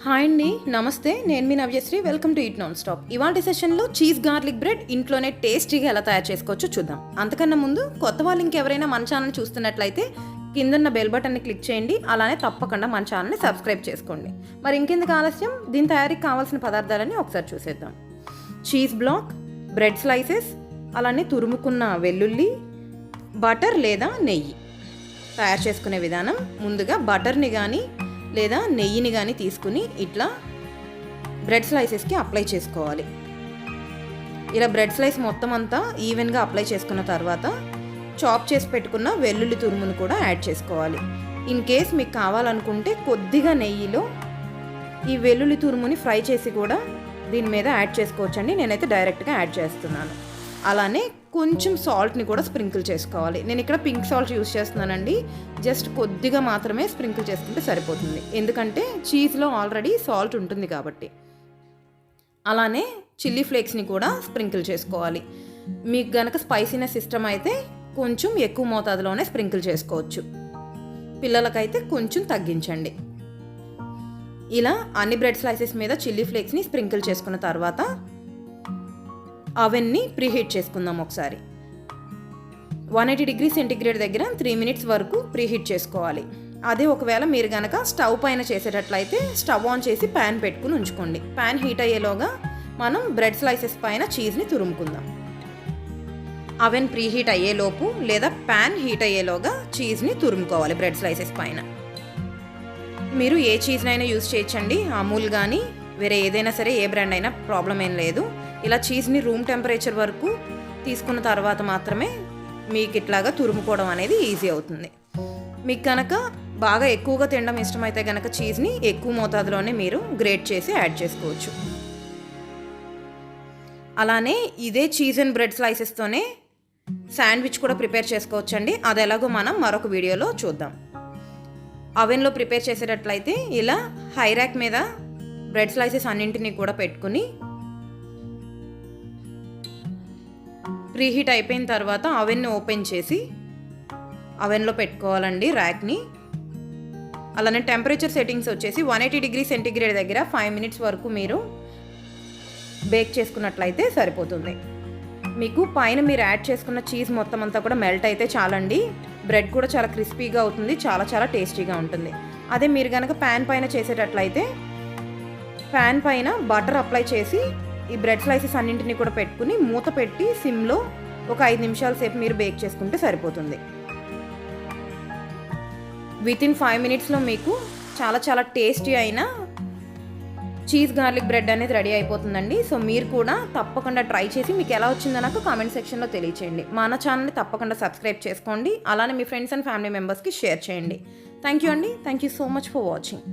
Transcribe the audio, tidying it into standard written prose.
Hi అండి, నమస్తే. నేను మీ Navyasri. Welcome to eat non stop. ఇవాళ సెషన్లో చీజ్ గార్లిక్ బ్రెడ్ ఇంట్లోనే టేస్టీగా ఎలా తయారు చేసుకోవచ్చో చూద్దాం. అంతకన్నా ముందు కొత్త వాళ్ళు ఇంకెవరైనా మన ఛానల్ చూస్తున్నట్లయితే కిందన్న బెల్ బటన్ని క్లిక్ చేయండి. అలానే తప్పకుండా మన ఛానల్ని సబ్స్క్రైబ్ చేసుకోండి. మరి ఇంకెందుకు ఆలస్యం, దీని తయారీకి కావాల్సిన పదార్థాలన్నీ ఒకసారి చూసేద్దాం. చీజ్ బ్లాక్, బ్రెడ్ స్లైసెస్, అలానే తురుముకున్న వెల్లుల్లి, బటర్ లేదా నెయ్యి. తయారు చేసుకునే విధానం: ముందుగా బటర్ని కానీ లేదా నెయ్యిని కానీ తీసుకుని ఇట్లా బ్రెడ్ స్లైసెస్కి అప్లై చేసుకోవాలి. ఇలా బ్రెడ్ స్లైస్ మొత్తం అంతా ఈవెన్గా అప్లై చేసుకున్న తర్వాత చాప్ చేసి పెట్టుకున్న వెల్లుల్లి తురుమును కూడా యాడ్ చేసుకోవాలి. ఇన్ కేస్ మీకు కావాలనుకుంటే కొద్దిగా నెయ్యిలో ఈ వెల్లుల్లి తురుముని ఫ్రై చేసి కూడా దీని మీద యాడ్ చేసుకోవచ్చండి. నేనైతే డైరెక్ట్గా యాడ్ చేస్తున్నాను. అలానే కొంచెం సాల్ట్ని కూడా స్ప్రింకిల్ చేసుకోవాలి. నేను ఇక్కడ పింక్ సాల్ట్ యూస్ చేస్తున్నానండి. జస్ట్ కొద్దిగా మాత్రమే స్ప్రింకిల్ చేసుకుంటే సరిపోతుంది, ఎందుకంటే చీజ్లో ఆల్రెడీ సాల్ట్ ఉంటుంది కాబట్టి. అలానే చిల్లీ ఫ్లేక్స్ని కూడా స్ప్రింకిల్ చేసుకోవాలి. మీకు గనక స్పైసీనెస్ ఇష్టం అయితే కొంచెం ఎక్కువ మోతాదులోనే స్ప్రింకిల్ చేసుకోవచ్చు, పిల్లలకైతే కొంచెం తగ్గించండి. ఇలా అన్ని బ్రెడ్ స్లైసెస్ మీద చిల్లీ ఫ్లేక్స్ని స్ప్రింకిల్ చేసుకున్న తర్వాత అవెన్ని ప్రీహీట్ చేసుకుందాం ఒకసారి. 180 డిగ్రీ సెంటీగ్రేడ్ దగ్గర 3 minutes వరకు ప్రీహీట్ చేసుకోవాలి. అదే ఒకవేళ మీరు కనుక స్టవ్ పైన చేసేటట్లయితే స్టవ్ ఆన్ చేసి ప్యాన్ పెట్టుకుని ఉంచుకోండి. ప్యాన్ హీట్ అయ్యేలోగా మనం బ్రెడ్ స్లైసెస్ పైన చీజ్ని తురుముకుందాం. అవెన్ ప్రీహీట్ అయ్యేలోపు లేదా ప్యాన్ హీట్ అయ్యేలోగా చీజ్ని తురుముకోవాలి బ్రెడ్ స్లైసెస్ పైన. మీరు ఏ చీజ్నైనా యూజ్ చేయొచ్చండి, అమూల్ కానీ వేరే ఏదైనా సరే, ఏ బ్రాండ్ అయినా ప్రాబ్లం ఏం లేదు. ఇలా చీజ్ని రూమ్ టెంపరేచర్ వరకు తీసుకున్న తర్వాత మాత్రమే మీకు ఇట్లాగా తురుముకోవడం అనేది ఈజీ అవుతుంది. మీకు కనుక బాగా ఎక్కువగా తినడం ఇష్టమైతే కనుక చీజ్ని ఎక్కువ మోతాదులోనే మీరు గ్రేట్ చేసి యాడ్ చేసుకోవచ్చు. అలానే ఇదే చీజ్ అండ్ బ్రెడ్ స్లైసెస్తోనే శాండ్విచ్ కూడా ప్రిపేర్ చేసుకోవచ్చండి. అది ఎలాగో మనం మరొక వీడియోలో చూద్దాం. అవెన్లో ప్రిపేర్ చేసేటట్లయితే ఇలా హై ర్యాక్ మీద బ్రెడ్ స్లైసెస్ అన్నింటినీ కూడా పెట్టుకుని ప్రీహీట్ అయిపోయిన తర్వాత అవెన్ని ఓపెన్ చేసి అవెన్లో పెట్టుకోవాలండి ర్యాక్ని. అలానే టెంపరేచర్ సెట్టింగ్స్ వచ్చేసి 180 డిగ్రీ సెంటీగ్రేడ్ దగ్గర 5 minutes వరకు మీరు బేక్ చేసుకున్నట్లయితే సరిపోతుంది. మీకు పైన మీరు యాడ్ చేసుకున్న చీజ్ మొత్తం అంతా కూడా మెల్ట్ అయితే చాలండి. బ్రెడ్ కూడా చాలా క్రిస్పీగా అవుతుంది, చాలా చాలా టేస్టీగా ఉంటుంది. అదే మీరు కనుక ప్యాన్ పైన చేసేటట్లయితే ప్యాన్ పైన బటర్ అప్లై చేసి ఈ బ్రెడ్ స్లైసెస్ అన్నింటినీ కూడా పెట్టుకుని మూత పెట్టి సిమ్లో ఒక 5 నిమిషాల సేపు మీరు బేక్ చేసుకుంటే సరిపోతుంది. వితిన్ 5 minutesలో మీకు చాలా చాలా టేస్టీ అయిన చీజ్ గార్లిక్ బ్రెడ్ అనేది రెడీ అయిపోతుందండి. సో మీరు కూడా తప్పకుండా ట్రై చేసి మీకు ఎలా వచ్చిందో నాకు కామెంట్ సెక్షన్లో తెలియచేయండి. మన ఛానల్ని తప్పకుండా సబ్స్క్రైబ్ చేసుకోండి. అలానే మీ ఫ్రెండ్స్ అండ్ ఫ్యామిలీ మెంబర్స్కి షేర్ చేయండి. థ్యాంక్ యూ అండి. Thank you so much for watching.